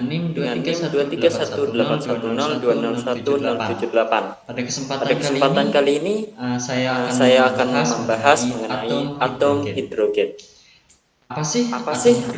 dengan NIM 2318110201078. Pada kesempatan kali ini saya akan membahas mengenai atom hidrogen. Apa sih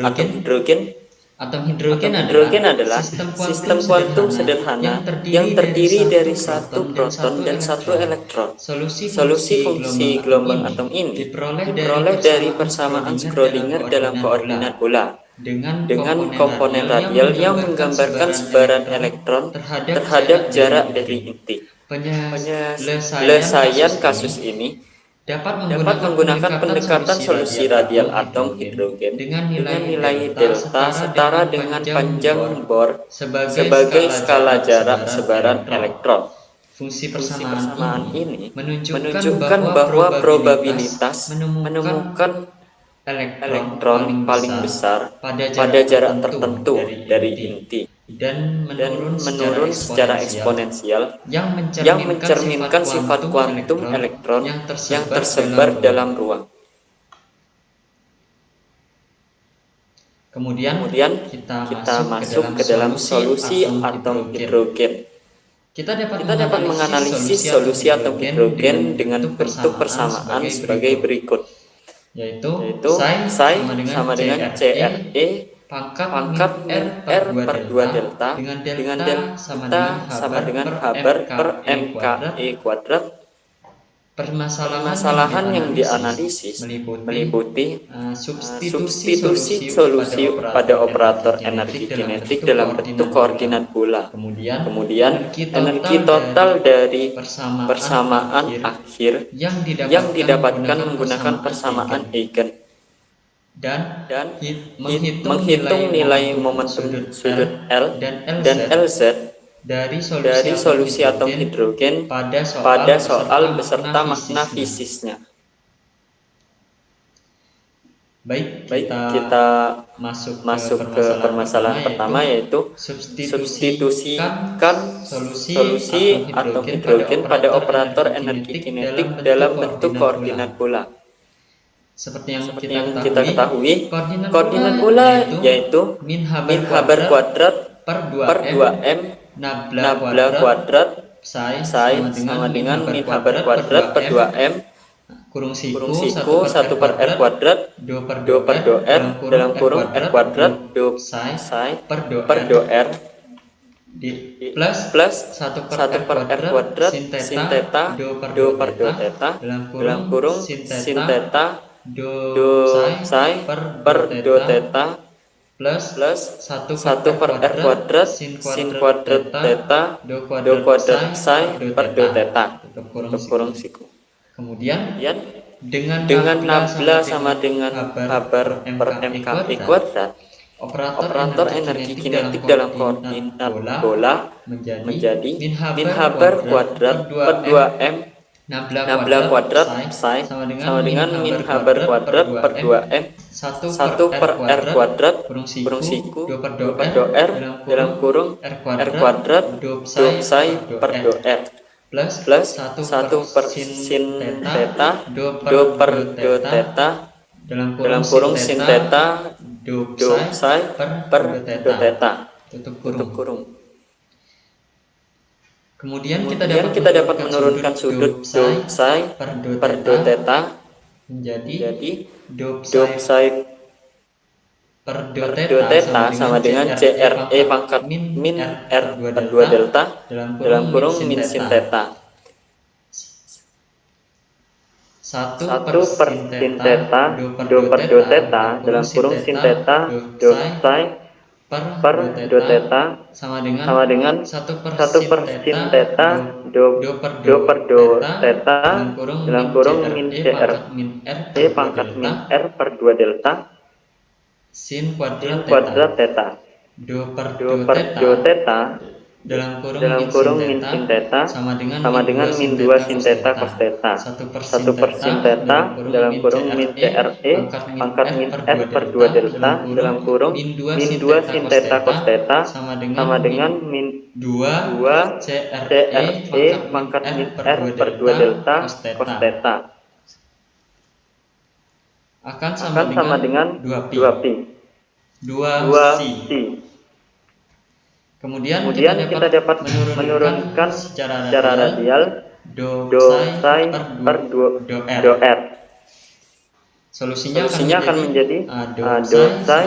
atom hidrogen? Atom Atom hidrogen adalah sistem kuantum sederhana yang terdiri dari satu proton dan satu elektron. Solusi fungsi gelombang atom ini diperoleh dari persamaan Schrödinger dalam koordinat bola dengan komponen radial yang menggambarkan sebaran elektron terhadap jarak dari inti. Penyelesaian kasus ini dapat menggunakan pendekatan solusi radial atom hidrogen dengan nilai delta setara dengan panjang Bohr sebagai skala jarak sebaran elektron. Fungsi persamaan ini menunjukkan bahwa probabilitas menemukan elektron paling besar pada jarak tertentu dari inti dan menurun secara eksponensial yang mencerminkan sifat kuantum elektron yang tersebar dalam ruang. Kemudian kita masuk ke dalam solusi atom hidrogen. Kita dapat menganalisis solusi atom hidrogen dengan bentuk persamaan sebagai berikut, yaitu psi sama dengan CRE pangkat min R per 2 delta dengan delta sama dengan H bar per MKE kuadrat. Permasalahan yang dianalisis meliputi substitusi solusi pada operator energi kinetik dalam bentuk koordinat bola. Kemudian energi total dari persamaan akhir yang didapatkan menggunakan persamaan Eigen dan menghitung nilai momentum sudut L dan LZ dari solusi atom hidrogen pada soal beserta makna fisisnya. Baik, kita masuk ke permasalahan pertama, yaitu substitusikan solusi atom hidrogen pada operator energi kinetik dalam bentuk koordinat bola. Seperti yang kita ketahui, koordinat bola yaitu min H bar kuadrat per 2M nabla kuadrat psi sama dengan min H bar kuadrat per 2M kurung siku 1 per R kuadrat 2 per do R dalam kurung R kuadrat do psi per do R plus 1 per R kuadrat sin theta do per do theta dalam kurung sin theta do psi per do theta plus 1 per R kuadrat sin kuadrat theta do kuadrat psi per do theta tutup kurung siku. Kemudian dengan nabla sama dengan H bar per MKE kuadrat, operator energi kinetik dalam koordinat bola menjadi min H bar kuadrat per 2M nabla kuadrat psi sama dengan min H bar kuadrat per 2M 1 per R kuadrat kurung siku 2 per do R dalam kurung R kuadrat do psi per do R plus 1 per sin theta do per do theta dalam kurung sin theta do psi per do theta tutup kurung. Kemudian kita dapat menurunkan sudut do psi per do theta menjadi do psi per do theta sama dengan CRE pangkat min R per 2 delta dalam kurung min sin theta 1 per sin theta do per do theta dalam kurung sin theta do psi per do theta sama dengan 1 per sin theta do per do theta dalam kurung min CRE pangkat min R per 2 delta sin kuadrat theta do per do theta dalam kurung min sin theta sama dengan min 2 sin theta cos theta 1 per sin theta dalam kurung min CRE pangkat min R per 2 delta dalam kurung min 2 sin theta cos theta sama dengan min 2 CRE pangkat min R per 2 delta cos theta akan sama dengan 2pi. 2C. Kemudian kita dapat menurunkan secara radial do psi per do r. Solusinya akan menjadi do psi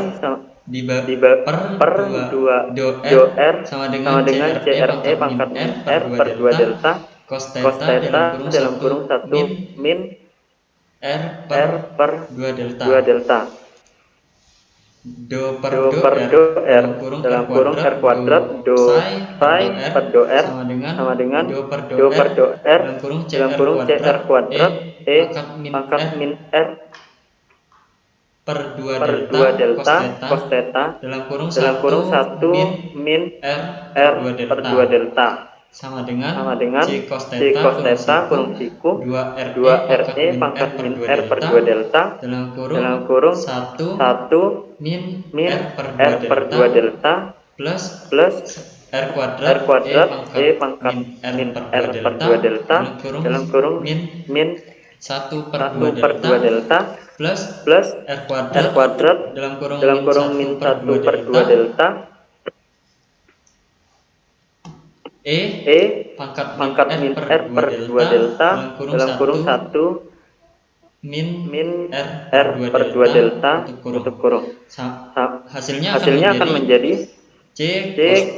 per 2 do r sama dengan CRE pangkat min r per 2 delta cos theta dalam kurung 1 min r per 2 delta. Do per do r dalam kurung r kuadrat do psi per do r sama dengan do per do r dalam kurung cr kuadrat e pangkat min r per 2 delta cos theta dalam kurung 1 min r per 2 delta sama dengan c cos theta kurung siku 2 re pangkat min r per 2 delta dalam kurung 1 min r per 2 delta plus r kuadrat e pangkat min r per 2 delta dalam kurung min 1 per 2 delta plus r kuadrat dalam kurung min 1 per 2 delta e pangkat min r per 2 delta dalam kurung 1 min r per 2 delta tutup kurung. Hasilnya akan menjadi c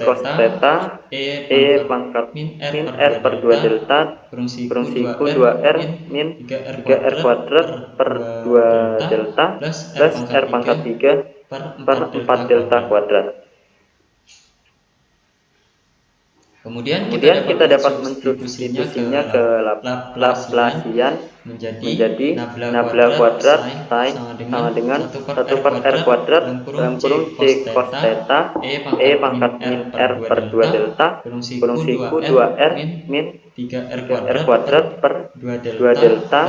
cos theta e pangkat min r per 2 delta kurung siku 2 r min 3 r kuadrat per 2 delta plus r pangkat 3 per 4 delta kuadrat. Kemudian kita dapat mensubstitusinya ke Laplacian menjadi nabla kuadrat psi sama dengan 1 per r kuadrat dalam kurung c cos theta e pangkat min r per 2 delta kurung siku 2 r min 3 r kuadrat per 2 delta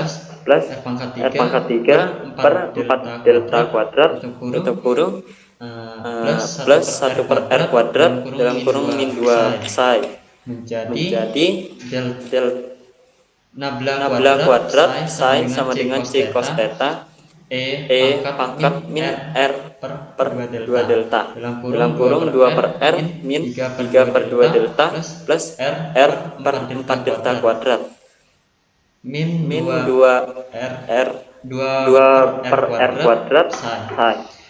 plus r pangkat 3 per 4 delta kuadrat tutup kurung plus 1 per r kuadrat dalam kurung min 2 psi menjadi nabla kuadrat psi sama dengan c cos theta e pangkat min r per 2 delta dalam kurung 2 per r min 3 per 2 delta plus r per 4 delta kuadrat min 2 per r kuadrat psi.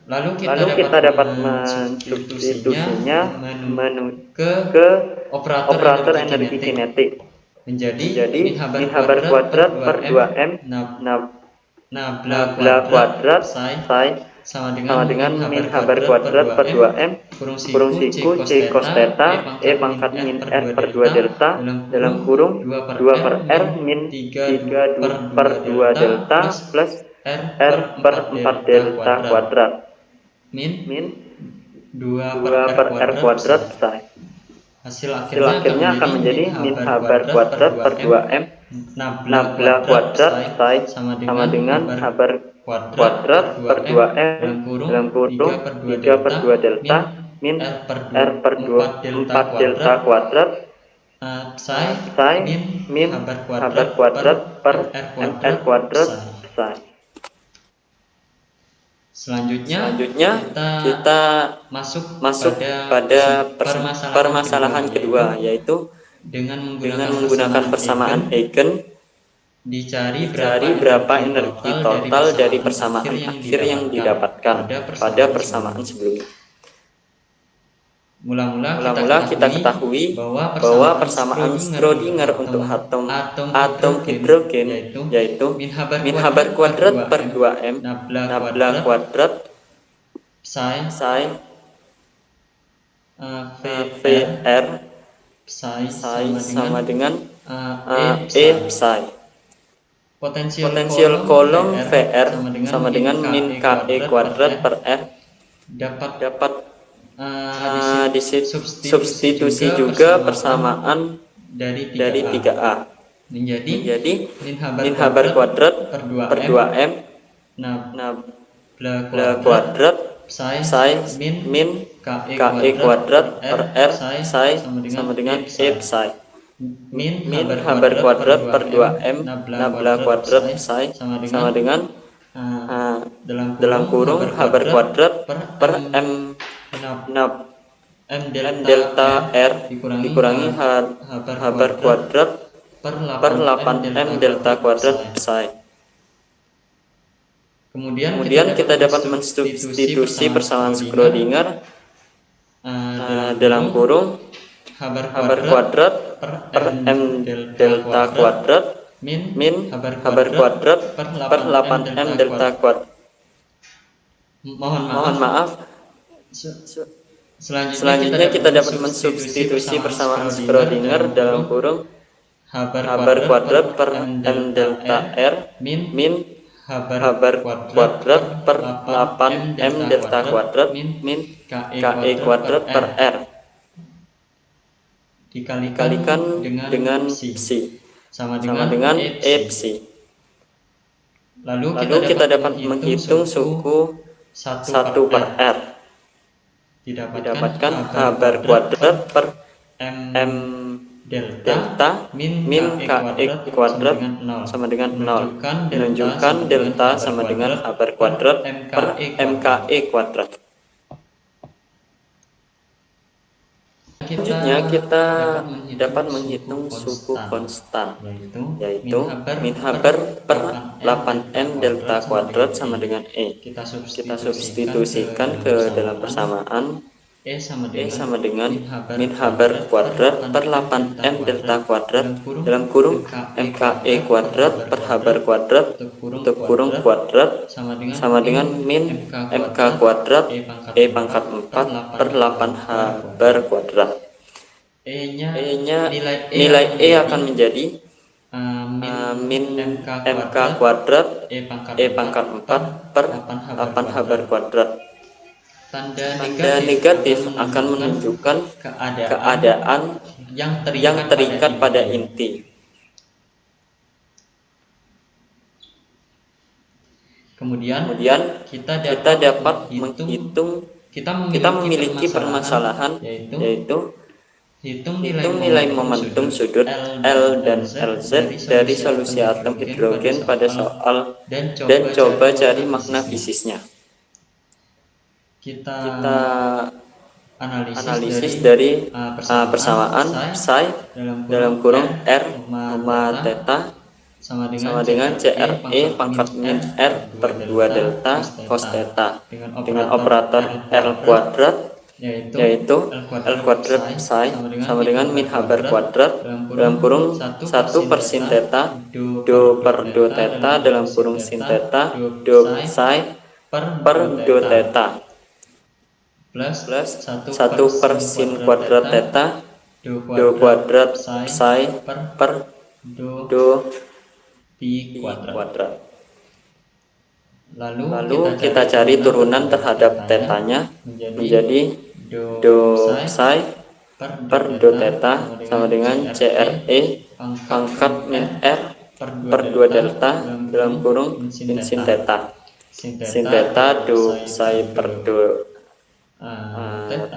Lalu kita dapat mensubstitusinya ke operator energi kinetik menjadi min habar kuadrat per 2m nabla kuadrat psi sama dengan min habar kuadrat per 2m kurung siku c cos theta e pangkat min r per 2 delta dalam kurung 2 per r min 3 per 2 delta plus r per 4 delta kuadrat min 2 per r kuadrat psi. Hasil akhirnya akan menjadi min habar kuadrat per 2m nabla kuadrat psi sama dengan habar kuadrat per 2m dalam kurung 3 per 2 delta min r per 4 delta kuadrat psi min habar kuadrat per r kuadrat psi. Selanjutnya kita masuk pada permasalahan kedua, yaitu dengan menggunakan persamaan Eigen dicari berapa energi total dari persamaan akhir yang didapatkan pada persamaan sebelumnya. Mula-mula kita ketahui bahwa persamaan Schrödinger untuk atom hidrogen yaitu min habar kuadrat per 2m nabla kuadrat psi Vr psi sama dengan E psi. Potensial kolom Vr sama dengan min Ke kuadrat per R dapat disubstitusi juga persamaan dari 3A menjadi min habar kuadrat per 2m nabla kuadrat psi min Ke kuadrat per R psi sama dengan E psi min habar kuadrat per 2m nabla kuadrat psi sama dengan dalam kurung habar kuadrat per m M delta R dikurangi H bar kuadrat per 8M delta kuadrat psi. Kemudian kita dapat mensubstitusi persamaan Schrödinger dalam kurung H bar kuadrat per M delta kuadrat min H bar kuadrat per 8M delta kuadrat. Mohon maaf. Selanjutnya kita dapat mensubstitusi persamaan Schrödinger dalam kurung H bar kuadrat per M delta R min H bar kuadrat per 8M delta kuadrat min KE kuadrat per R dikalikan dengan psi sama dengan E psi. Lalu kita dapat menghitung suku 1 per R. Didapatkan H bar kuadrat per M delta min KE kuadrat sama dengan 0. Menunjukkan delta sama dengan H bar kuadrat per MKE kuadrat. Selanjutnya kita dapat menghitung suku konstan, yaitu min H bar per 8M delta kuadrat sama dengan E. Kita substitusikan ke dalam persamaan E sama dengan min H bar kuadrat per 8M delta kuadrat dalam kurung MKE kuadrat per H bar kuadrat tutup kurung kuadrat sama dengan min MK kuadrat E pangkat 4 per 8H bar kuadrat. Nilai E akan menjadi min MK kuadrat E pangkat 4 per 8H bar kuadrat. Tanda negatif akan menunjukkan keadaan yang terikat pada inti. Kemudian kita dapat menghitung, kita memiliki permasalahan, yaitu hitung nilai momentum sudut L dan LZ dari solusi atom hidrogen pada soal dan coba cari makna fisisnya. Kita analisis dari persamaan psi dalam kurung R, theta sama dengan CRE pangkat min R per 2 delta cos theta dengan operator R kuadrat, yaitu L kuadrat psi sama dengan min H bar kuadrat dalam kurung 1 per sin theta do per do theta dalam kurung sin theta do psi per do theta plus 1 per sin kuadrat theta do kuadrat psi per do pi kuadrat. Lalu kita cari turunan terhadap tetanya menjadi do psi per do theta sama dengan CRE pangkat min R per 2 delta dalam kurung sin theta. Sin theta do psi per do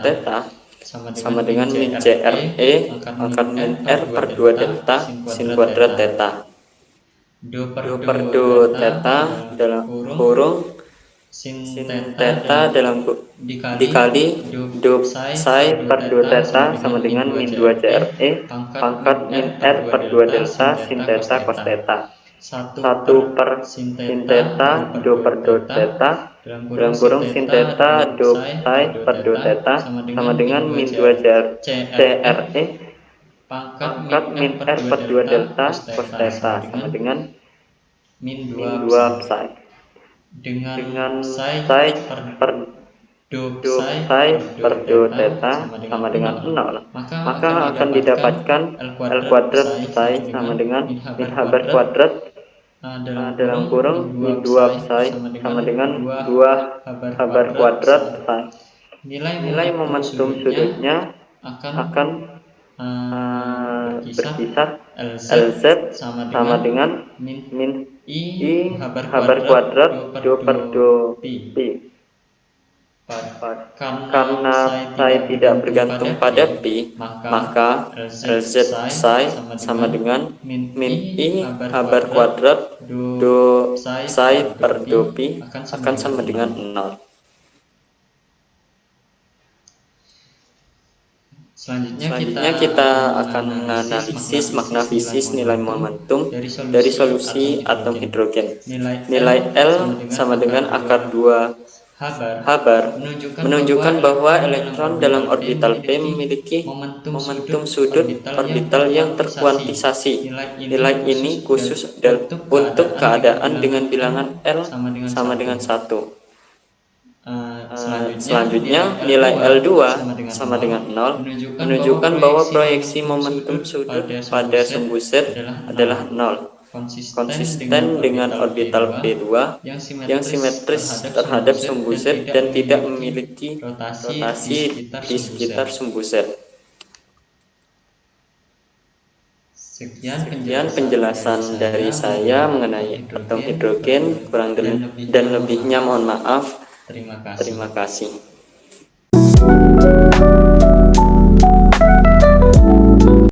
theta sama dengan min CRE pangkat min R per 2 delta sin kuadrat theta. Do per do theta dalam kurung sin theta dalam dikali do psi per do theta sama dengan min 2 CRE pangkat min R per 2 delta sin theta cos theta. 1 per sin theta do per do theta dalam kurung sin theta do psi per do theta sama dengan min 2 CRE pangkat min R per 2 delta cos theta sama dengan min 2 psi. Dengan psi per do psi per do theta sama dengan 0, maka akan didapatkan L kuadrat psi sama dengan min H bar kuadrat dalam kurung min 2 psi sama dengan 2 H bar kuadrat psi. Nilai momentum sudutnya akan berkisar LZ sama dengan min I H bar kuadrat do per do pi. Karena psi tidak bergantung pada pi, maka LZ psi sama dengan min I H bar kuadrat do psi per do pi akan sama dengan 0. Selanjutnya kita akan menganalisis makna fisis nilai momentum dari solusi atom hidrogen. Nilai L sama dengan akar 2 H bar menunjukkan bahwa elektron dalam orbital P memiliki momentum sudut orbital yang terkuantisasi. Nilai ini khusus untuk keadaan dengan bilangan L sama dengan 1. Selanjutnya nilai L2 sama dengan 0 menunjukkan bahwa proyeksi momentum sudut pada sumbu Z adalah 0, konsisten dengan orbital P2 yang simetris terhadap sumbu Z dan tidak memiliki rotasi di sekitar sumbu Z. Sekian penjelasan dari saya mengenai atom hidrogen, kurang dan lebihnya mohon maaf. Terima kasih.